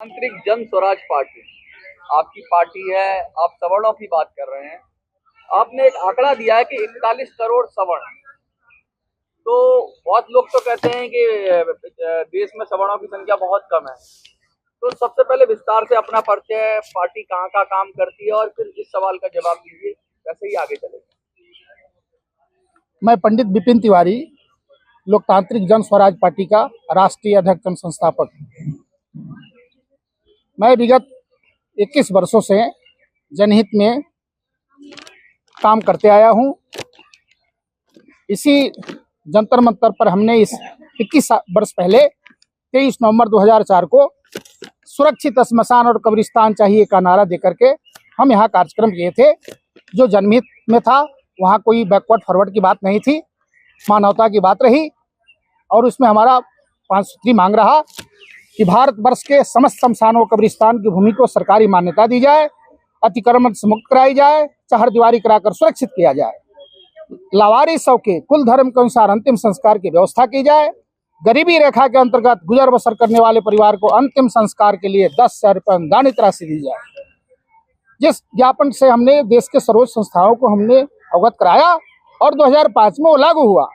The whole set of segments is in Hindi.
आंतरिक जन स्वराज पार्टी आपकी पार्टी है। आप सवर्णों की बात कर रहे हैं। आपने एक आंकड़ा दिया है कि 41 करोड़ सवर्ण। तो बहुत लोग तो कहते हैं कि देश में सवर्णों की संख्या बहुत कम है। तो सबसे पहले विस्तार से अपना परिचय, पार्टी कहाँ का काम करती है, और फिर इस सवाल का जवाब दीजिए, वैसे ही आगे चलेगा। मैं पंडित विपिन तिवारी, लोकतांत्रिक जन स्वराज पार्टी का राष्ट्रीय अध्यक्ष एवं संस्थापक। मैं विगत 21 वर्षों से जनहित में काम करते आया हूं। इसी जंतर मंतर पर हमने इस 21 वर्ष पहले 23 नवंबर 2004 को सुरक्षित श्मशान और कब्रिस्तान चाहिए का नारा देकर के हम यहाँ कार्यक्रम किए थे। जो जनहित में था, वहाँ कोई बैकवर्ड फॉरवर्ड की बात नहीं थी, मानवता की बात रही। और उसमें हमारा 5 सूत्री मांग रहा कि भारतवर्ष के समस्त शमशानों कब्रिस्तान की भूमि को सरकारी मान्यता दी जाए, अतिक्रमण से मुक्त कराई जाए, चहरदीवारी कराकर सुरक्षित किया जाए, लावारिस शव के कुल धर्म के अनुसार अंतिम संस्कार की व्यवस्था की जाए, गरीबी रेखा के अंतर्गत गुजर बसर करने वाले परिवार को अंतिम संस्कार के लिए 10,000 रुपये अनुदानित राशि दी जाए। जिस ज्ञापन से हमने देश के सर्वोच्च संस्थाओं को हमने अवगत कराया और 2005 में वो लागू हुआ।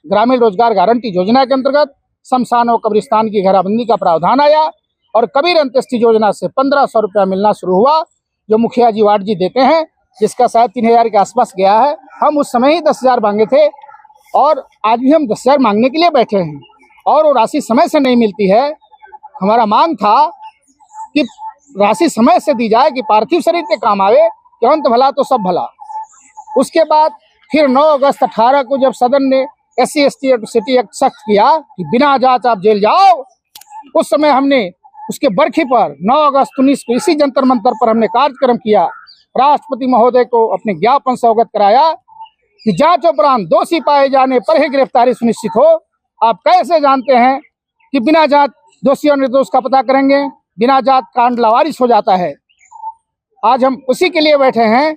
ग्रामीण रोजगार गारंटी योजना के अंतर्गत शमशान और कब्रिस्तान की घेराबंदी का प्रावधान आया और कबीर अंत्येष्टि योजना से 1500 रुपया मिलना शुरू हुआ, जो मुखिया जी वार्ड जी देते हैं, जिसका शायद 3000 के आसपास गया है। हम उस समय ही 10,000 मांगे थे और आज भी हम 10,000 मांगने के लिए बैठे हैं और वो राशि समय से नहीं मिलती है। हमारा मांग था कि राशि समय से दी जाए कि पार्थिव शरीर के काम आवे, कि अंत भला तो सब भला। उसके बाद फिर 9 अगस्त 18 को जब सदन ने SC ST एट्रोसिटी एक्ट सख्त किया कि बिना जांच आप जेल जाओ, उस समय हमने उसके बरखी पर 9 अगस्त 19 को इसी जंतर मंतर पर हमने कार्यक्रम किया। राष्ट्रपति महोदय को अपने ज्ञापन से अवगत कराया कि जांच उपरांत दोषी पाए जाने पर ही गिरफ्तारी सुनिश्चित हो। आप कैसे जानते हैं कि बिना जांच दोषी और निर्दोष का पता करेंगे? बिना जांच कांड लावारिस हो जाता है। आज हम उसी के लिए बैठे हैं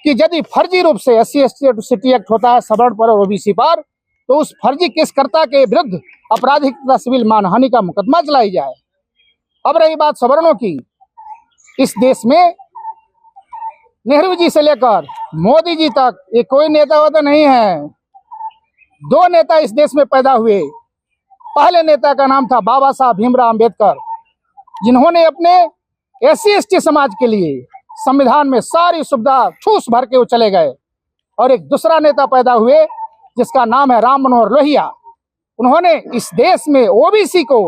कि यदि फर्जी रूप से SC ST एट्रोसिटी एक्ट होता है सवर्ण पर और OBC पर, तो उस फर्जी केसकर्ता के विरुद्ध आपराधिक तथा सिविल मानहानि का मुकदमा चलाई जाए। अब रही बात सवर्णों की, इस देश में नेहरू जी से लेकर मोदी जी तक ये कोई नेता वाता नहीं है। 2 नेता इस देश में पैदा हुए। पहले नेता का नाम था बाबा साहब भीमराव अम्बेडकर, जिन्होंने अपने SC ST समाज के लिए संविधान में सारी सुविधा ठूस भर के वो चले गए। और एक दूसरा नेता पैदा हुए जिसका नाम है राम मनोहर लोहिया। उन्होंने इस देश में OBC को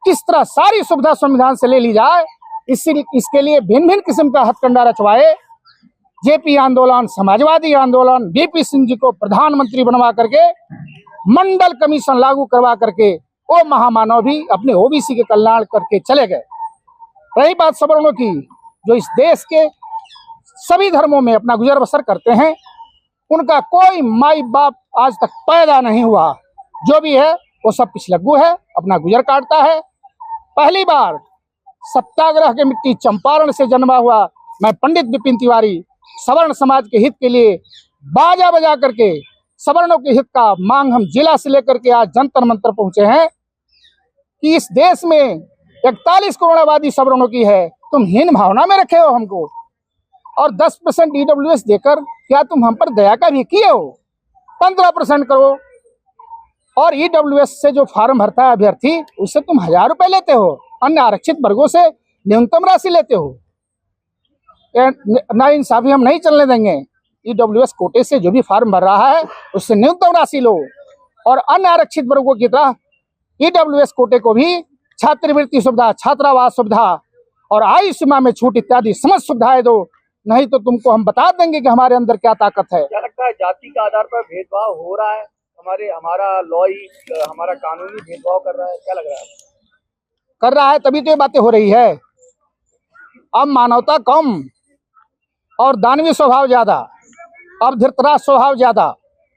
किस तरह सारी सुविधा संविधान से ले ली जाए, इसके लिए भिन्न भिन्न किस्म का हथकंडा रचवाए। JP आंदोलन, समाजवादी आंदोलन, BP सिंह जी को प्रधानमंत्री बनवा करके मंडल कमीशन लागू करवा करके वो महामानव भी अपने OBC के कल्याण करके चले गए। रही बात सवर्णों की, जो इस देश के सभी धर्मों में अपना गुजर बसर करते हैं, उनका कोई माई बाप आज तक पैदा नहीं हुआ। जो भी है वो सब पिछलग्गू है, अपना गुजर काटता है। पहली बार सत्याग्रह के मिट्टी चंपारण से जन्मा हुआ मैं पंडित विपिन तिवारी सवर्ण समाज के हित के लिए बाजा बजा करके सवर्णों के हित का मांग हम जिला से लेकर के आज जंतर मंतर पहुंचे हैं कि इस देश में 41 करोड़ आबादी सवर्णों की है। तुम हीन भावना में रखे हो हमको, और 10% EWS देकर क्या तुम हम पर दया का भी किए हो? 15% करो। और EWS से जो फॉर्म भरता है अभ्यर्थी, उससे तुम 1000 रुपए लेते हो। अन्य आरक्षित वर्गों से न्यूनतम राशि लेते हो। ना इंसाफी हम नहीं चलने देंगे। EWS कोटे से जो भी फॉर्म भर रहा है उससे न्यूनतम राशि लो, और अन्य आरक्षित वर्गों की तरह EWS कोटे को भी छात्रवृत्ति सुविधा, छात्रावास सुविधा और आयु सीमा में छूट इत्यादि समस्त सुविधाएं दो, नहीं तो तुमको हम बता देंगे कि हमारे अंदर क्या ताकत है। क्या लगता है जाति के आधार पर भेदभाव हो रहा है? हमारा लॉ ही हमारा कानूनी भेदभाव कर रहा है, क्या लग रहा है? कर रहा है, तभी तो ये बातें हो रही है। अब मानवता कम और दानवी स्वभाव ज्यादा, अब धृतराज स्वभाव ज्यादा।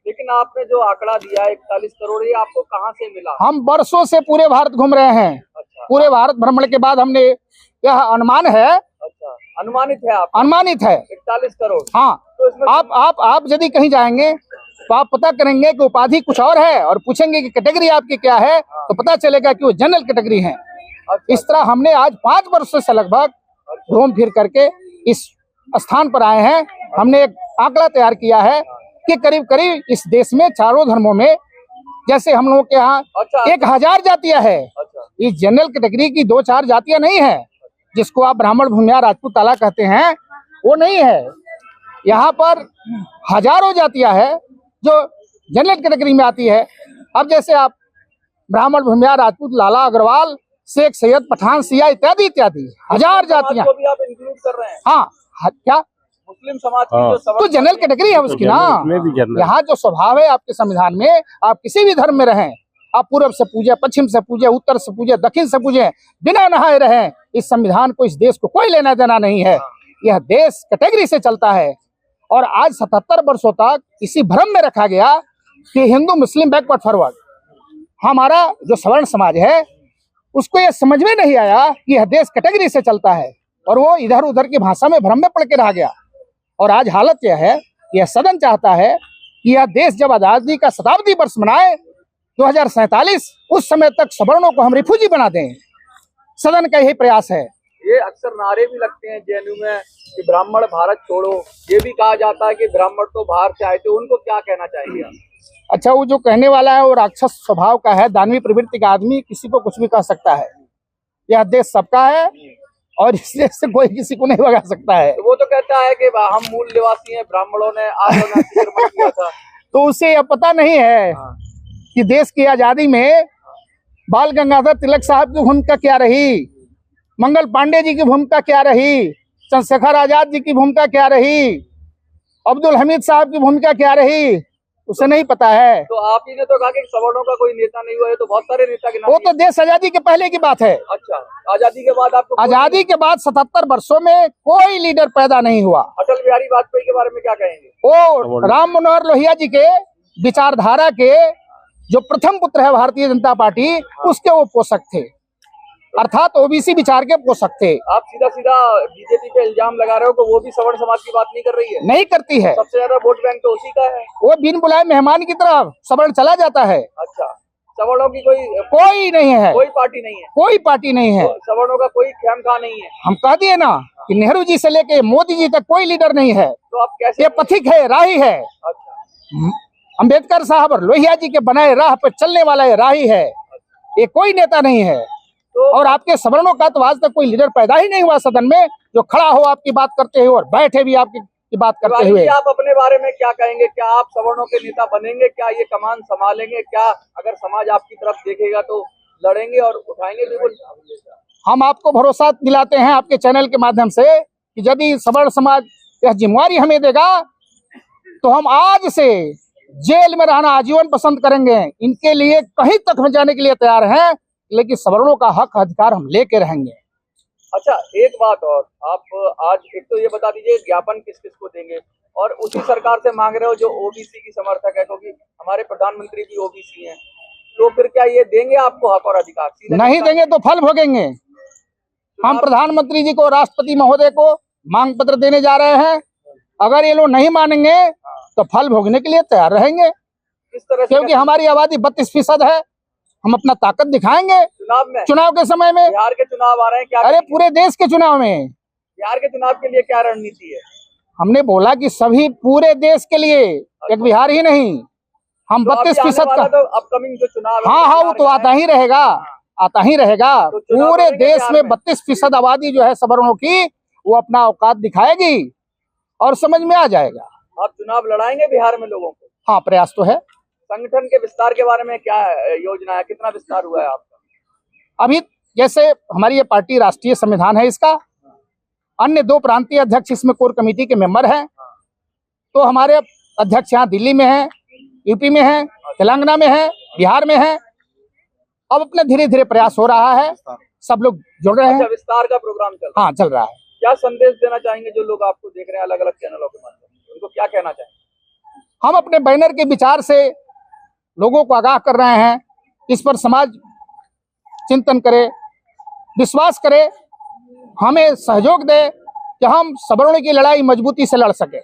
लेकिन आपने जो आंकड़ा दिया है 41 करोड़, ये आपको कहाँ से मिला? हम वर्षों से पूरे भारत घूम रहे हैं। अच्छा। पूरे भारत भ्रमण के बाद हमने यह अनुमान है। अच्छा, अनुमानित है आप? अनुमानित है 41 करोड़। हाँ। तो आप यदि कहीं जाएंगे तो आप पता करेंगे कि उपाधि कुछ और है और पूछेंगे कि कैटेगरी आपकी क्या है, तो पता चलेगा कि वो जनरल कैटेगरी है। इस तरह हमने आज 5 वर्षों से लगभग घूम फिर करके इस स्थान पर आए हैं। हमने एक आंकड़ा तैयार किया है कि करीब करीब इस देश में चारों धर्मों में, जैसे हम लोगों के यहाँ 1000 जातियां है, इस जनरल कैटेगरी की 2-4 जातियां नहीं है, जिसको आप ब्राह्मण, भूमिया, राजपूत, ताला कहते हैं, वो नहीं है। यहाँ पर हजारों जातियां है जो जनरल कैटेगरी में आती है। अब जैसे आप ब्राह्मण, भूमिया, राजपूत, लाला, अग्रवाल, शेख, सैयद, पठान, सिया इत्यादि इत्यादि 1000 जातियां को भी आप इंक्लूड कर रहे हैं। हाँ, क्या मुस्लिम समाज की जो तो जनरल कैटेगरी है उसकी ना। यहाँ जो स्वभाव है आपके संविधान में, आप किसी भी धर्म में रहें, आप पूर्व से पूजे, पश्चिम से पूजे, उत्तर से पूजे, दक्षिण से पूजे, बिना नहाए रहें, इस संविधान को, इस देश को कोई लेना देना नहीं है। यह देश कैटेगरी से चलता है। और आज 77 वर्षों तक इसी भ्रम में रखा गया कि हिंदू मुस्लिम बैकवर्ड फॉरवर्ड। हमारा जो सवर्ण समाज है उसको यह समझ में नहीं आया कि यह देश कैटेगरी से चलता है, और वो इधर उधर की भाषा में भ्रम में पड़ के रह गया। और आज हालत यह है, यह सदन चाहता है कि यह देश जब आजादी का शताब्दी वर्ष मनाए 2047, उस समय तक सवर्णों को हम रिफ्यूजी बना दें। सदन का यही प्रयास है। ये अक्सर नारे भी लगते हैं जेएनयू में कि ब्राह्मण भारत छोड़ो। ये भी कहा जाता है कि ब्राह्मण तो बाहर से आए थे। उनको क्या कहना चाहेंगे आप? अच्छा, वो जो कहने वाला है वो राक्षस स्वभाव का है, दानवी प्रवृत्ति का आदमी, किसी को कुछ भी कह सकता है। यह देश सबका है और इस देश से कोई किसी को नहीं भगा सकता है। तो वो तो कहता है कि हम मूल निवासी हैं, ब्राह्मणों ने आक्रमण किया था। तो उसे यह पता नहीं है कि देश की आजादी में बाल गंगाधर तिलक साहब की भूमिका क्या रही, मंगल पांडे जी की भूमिका क्या रही, चंद्रशेखर आजाद जी की भूमिका क्या रही, अब्दुल हमीद साहब की भूमिका क्या रही, उसे नहीं पता है। तो आप ही ने तो कहा कि सवर्णों का कोई नेता नहीं हुआ है, तो बहुत सारे नेता के नाम। वो तो देश आजादी के पहले की बात है। अच्छा, आजादी के बाद आपको, आजादी के बाद 77 वर्षों में कोई लीडर पैदा नहीं हुआ। अटल बिहारी वाजपेयी के बारे में क्या कहेंगे? वो राम मनोहर लोहिया जी के विचारधारा के जो प्रथम पुत्र है भारतीय जनता पार्टी, उसके वो पोषक थे, अर्थात ओबीसी विचार के पोषक थे। आप सीधा सीधा बीजेपी पे इल्जाम लगा रहे हो कि वो भी सवर्ण समाज की बात नहीं कर रही है? नहीं करती है। सबसे ज्यादा वोट बैंक तो उसी का है। वो बिन बुलाए मेहमान की तरफ सवर्ण चला जाता है। अच्छा, सवर्णों की कोई नहीं है, कोई पार्टी नहीं है, कोई पार्टी नहीं है। तो सवर्णों का कोई खेमखा नहीं है। हम कह दिए ना कि नेहरू जी से लेके मोदी जी तक कोई लीडर नहीं है। तो आप कैसे? ये पथिक है, राही है। अच्छा, अंबेडकर साहब और लोहिया जी के बनाए राह पर चलने वाला ये राही है, ये कोई नेता नहीं है। और आपके सवर्णों का तो आज तक कोई लीडर पैदा ही नहीं हुआ सदन में जो खड़ा हो आपकी बात करते हुए और बैठे भी आपकी बात करते हुए। आप अपने बारे में क्या कहेंगे? क्या आप सवर्णों के नेता बनेंगे? क्या ये कमान संभालेंगे? क्या अगर समाज आपकी तरफ देखेगा तो लड़ेंगे और उठाएंगे? बिल्कुल, हम आपको भरोसा दिलाते हैं आपके चैनल के माध्यम से कि यदि सवर्ण समाज यह जिम्मेवारी हमें देगा तो हम आज से जेल में रहना आजीवन पसंद करेंगे। इनके लिए कहीं तक हम जाने के लिए तैयार हैं, लेकिन सवर्णों का हक अधिकार हम लेके रहेंगे। अच्छा, एक बात और, आप आज एक तो ये बता दीजिए ज्ञापन किस किस को देंगे, और उसी सरकार से मांग रहे हो जो ओबीसी की समर्थक है, क्योंकि हमारे प्रधानमंत्री भी ओबीसी हैं, तो फिर क्या ये देंगे आपको हक और अधिकार? नहीं देंगे तो फल भोगेंगे। हम प्रधानमंत्री जी को, राष्ट्रपति महोदय को मांग पत्र देने जा रहे हैं। अगर ये लोग नहीं मानेंगे तो फल भोगने के लिए तैयार रहेंगे। किस तरह से? क्योंकि हमारी आबादी 32% है, हम अपना ताकत दिखाएंगे चुनाव के समय में। बिहार के चुनाव आ रहे हैं, क्या? अरे पूरे देश के चुनाव में। बिहार के चुनाव के लिए क्या रणनीति है? हमने बोला कि सभी पूरे देश के लिए, एक बिहार ही नहीं। हम 32% का तो अपकमिंग जो चुनाव, हाँ, वो तो आता ही रहेगा, आता ही रहेगा। पूरे देश में 32% आबादी जो है सवर्णों की, वो अपना औकात दिखाएगी और समझ में आ जाएगा। आप चुनाव लड़ाएंगे बिहार में लोगों को? हाँ, प्रयास तो है। संगठन के विस्तार के बारे में क्या योजना है? कितना विस्तार हुआ है आपका? अभी जैसे हमारी ये पार्टी राष्ट्रीय संविधान है इसका, अन्य 2 प्रांतीय अध्यक्ष इसमें कोर कमेटी के मेंबर हैं। तो हमारे अध्यक्ष यहाँ दिल्ली में हैं, यूपी में हैं, तेलंगाना में हैं, बिहार में हैं। अब अपने धीरे धीरे प्रयास हो रहा है, सब लोग जुड़ रहे हैं। अच्छा, विस्तार का प्रोग्राम चल रहा है? हाँ, चल रहा है। क्या संदेश देना चाहेंगे जो लोग आपको देख रहे हैं अलग अलग चैनलों के माध्यम से? उनको क्या कहना चाहेंगे? हम अपने बैनर के विचार से लोगों को आगाह कर रहे हैं, इस पर समाज चिंतन करे, विश्वास करे, हमें सहयोग दे कि हम सवर्णों की लड़ाई मजबूती से लड़ सके।